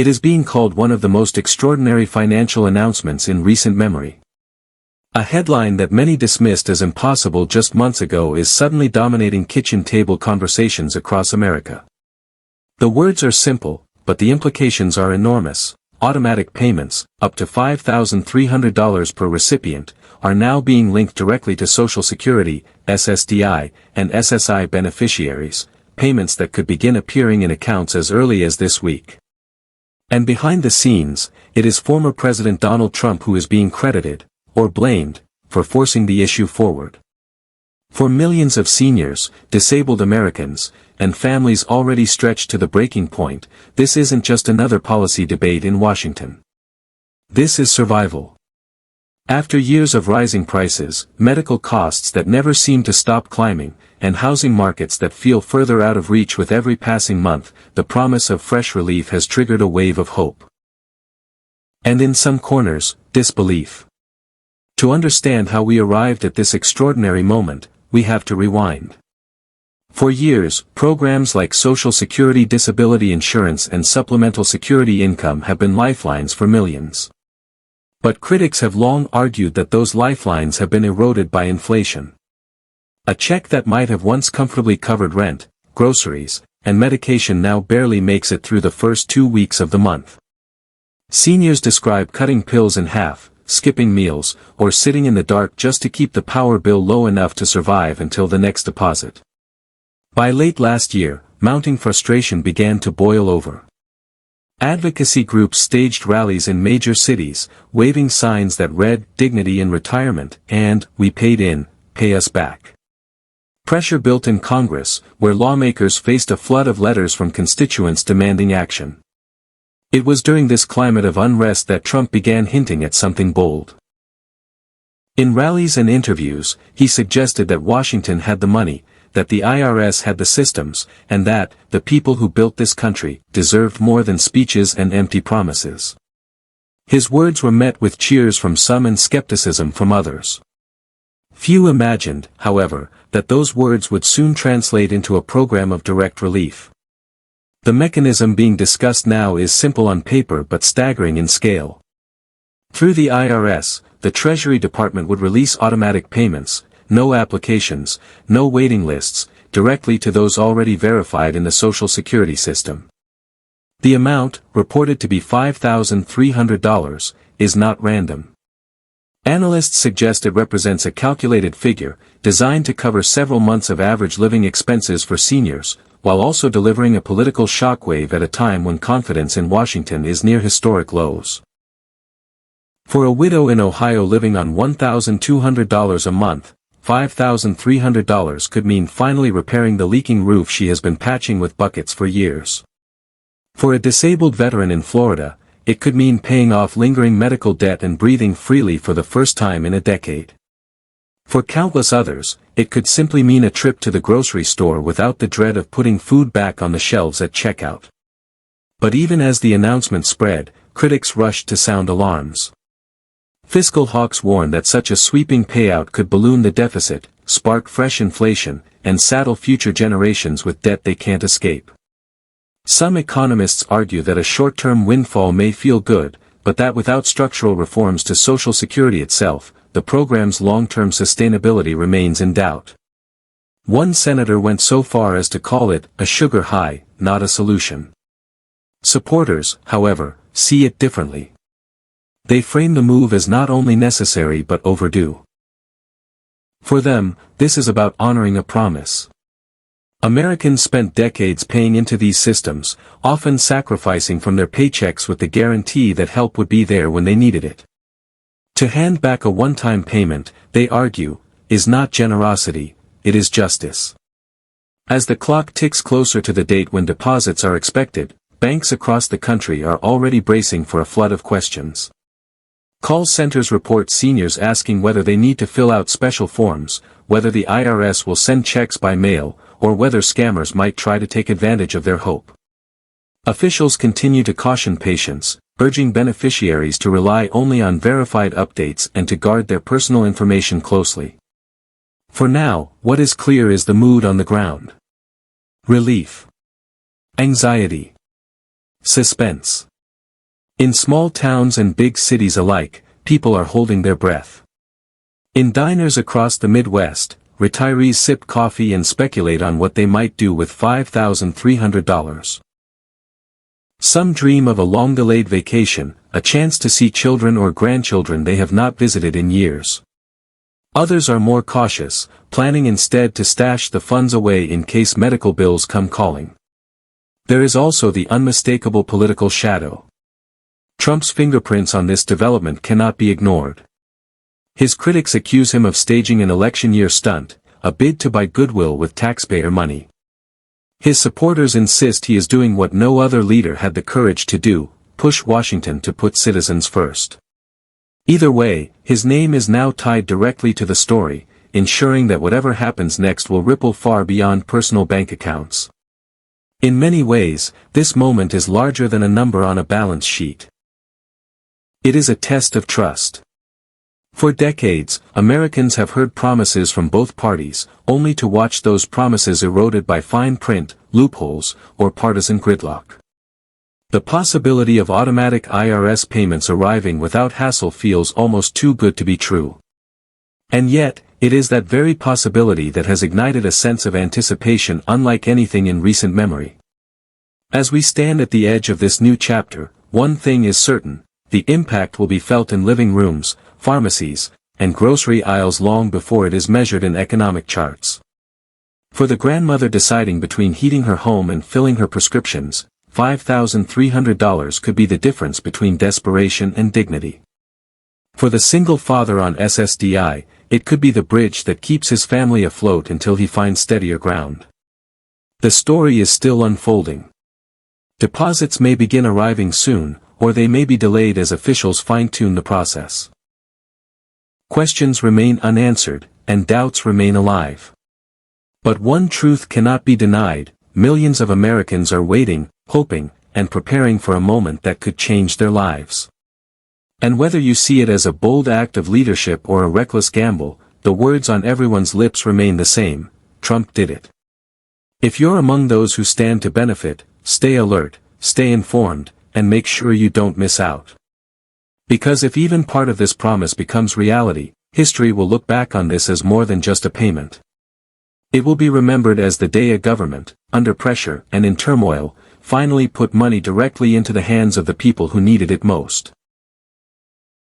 It is being called one of the most extraordinary financial announcements in recent memory. A headline that many dismissed as impossible just months ago is suddenly dominating kitchen table conversations across America. The words are simple, but the implications are enormous. Automatic payments, up to $5,300 per recipient, are now being linked directly to Social Security, SSDI, and SSI beneficiaries, payments that could begin appearing in accounts as early as this week. And behind the scenes, it is former President Donald Trump who is being credited, or blamed, for forcing the issue forward. For millions of seniors, disabled Americans, and families already stretched to the breaking point, this isn't just another policy debate in Washington. This is survival. After years of rising prices, medical costs that never seem to stop climbing, and housing markets that feel further out of reach with every passing month, the promise of fresh relief has triggered a wave of hope. And in some corners, disbelief. To understand how we arrived at this extraordinary moment, we have to rewind. For years, programs like Social Security disability insurance and supplemental security income have been lifelines for millions. But critics have long argued that those lifelines have been eroded by inflation. A check that might have once comfortably covered rent, groceries, and medication now barely makes it through the first 2 weeks of the month. Seniors describe cutting pills in half, skipping meals, or sitting in the dark just to keep the power bill low enough to survive until the next deposit. By late last year, mounting frustration began to boil over. Advocacy groups staged rallies in major cities, waving signs that read, "Dignity in Retirement," and "We paid in, pay us back." Pressure built in Congress, where lawmakers faced a flood of letters from constituents demanding action. It was during this climate of unrest that Trump began hinting at something bold. In rallies and interviews, he suggested that Washington had the money, that the IRS had the systems, and that the people who built this country deserved more than speeches and empty promises. His words were met with cheers from some and skepticism from others. Few imagined, however, that those words would soon translate into a program of direct relief. The mechanism being discussed now is simple on paper but staggering in scale. Through the IRS, the Treasury Department would release automatic payments, no applications, no waiting lists, directly to those already verified in the Social Security system. The amount, reported to be $5,300, is not random. Analysts suggest it represents a calculated figure, designed to cover several months of average living expenses for seniors, while also delivering a political shockwave at a time when confidence in Washington is near historic lows. For a widow in Ohio living on $1,200 a month, $5,300 could mean finally repairing the leaking roof she has been patching with buckets for years. For a disabled veteran in Florida, it could mean paying off lingering medical debt and breathing freely for the first time in a decade. For countless others, it could simply mean a trip to the grocery store without the dread of putting food back on the shelves at checkout. But even as the announcement spread, critics rushed to sound alarms. Fiscal hawks warned that such a sweeping payout could balloon the deficit, spark fresh inflation, and saddle future generations with debt they can't escape. Some economists argue that a short-term windfall may feel good, but that without structural reforms to Social Security itself, the program's long-term sustainability remains in doubt. One senator went so far as to call it a sugar high, not a solution. Supporters, however, see it differently. They frame the move as not only necessary but overdue. For them, this is about honoring a promise. Americans spent decades paying into these systems, often sacrificing from their paychecks with the guarantee that help would be there when they needed it. To hand back a one-time payment, they argue, is not generosity, it is justice. As the clock ticks closer to the date when deposits are expected, banks across the country are already bracing for a flood of questions. Call centers report seniors asking whether they need to fill out special forms, whether the IRS will send checks by mail, or whether scammers might try to take advantage of their hope. Officials continue to caution patients, urging beneficiaries to rely only on verified updates and to guard their personal information closely. For now, what is clear is the mood on the ground. Relief. Anxiety. Suspense. In small towns and big cities alike, people are holding their breath. In diners across the Midwest, retirees sip coffee and speculate on what they might do with $5,300. Some dream of a long-delayed vacation, a chance to see children or grandchildren they have not visited in years. Others are more cautious, planning instead to stash the funds away in case medical bills come calling. There is also the unmistakable political shadow. Trump's fingerprints on this development cannot be ignored. His critics accuse him of staging an election year stunt, a bid to buy goodwill with taxpayer money. His supporters insist he is doing what no other leader had the courage to do, push Washington to put citizens first. Either way, his name is now tied directly to the story, ensuring that whatever happens next will ripple far beyond personal bank accounts. In many ways, this moment is larger than a number on a balance sheet. It is a test of trust. For decades, Americans have heard promises from both parties, only to watch those promises eroded by fine print, loopholes, or partisan gridlock. The possibility of automatic IRS payments arriving without hassle feels almost too good to be true. And yet, it is that very possibility that has ignited a sense of anticipation unlike anything in recent memory. As we stand at the edge of this new chapter, one thing is certain: the impact will be felt in living rooms, pharmacies, and grocery aisles long before it is measured in economic charts. For the grandmother deciding between heating her home and filling her prescriptions, $5,300 could be the difference between desperation and dignity. For the single father on SSDI, it could be the bridge that keeps his family afloat until he finds steadier ground. The story is still unfolding. Deposits may begin arriving soon, or they may be delayed as officials fine-tune the process. Questions remain unanswered, and doubts remain alive. But one truth cannot be denied: millions of Americans are waiting, hoping, and preparing for a moment that could change their lives. And whether you see it as a bold act of leadership or a reckless gamble, the words on everyone's lips remain the same: Trump did it. If you're among those who stand to benefit, stay alert, stay informed, and make sure you don't miss out. Because if even part of this promise becomes reality, history will look back on this as more than just a payment. It will be remembered as the day a government, under pressure and in turmoil, finally put money directly into the hands of the people who needed it most.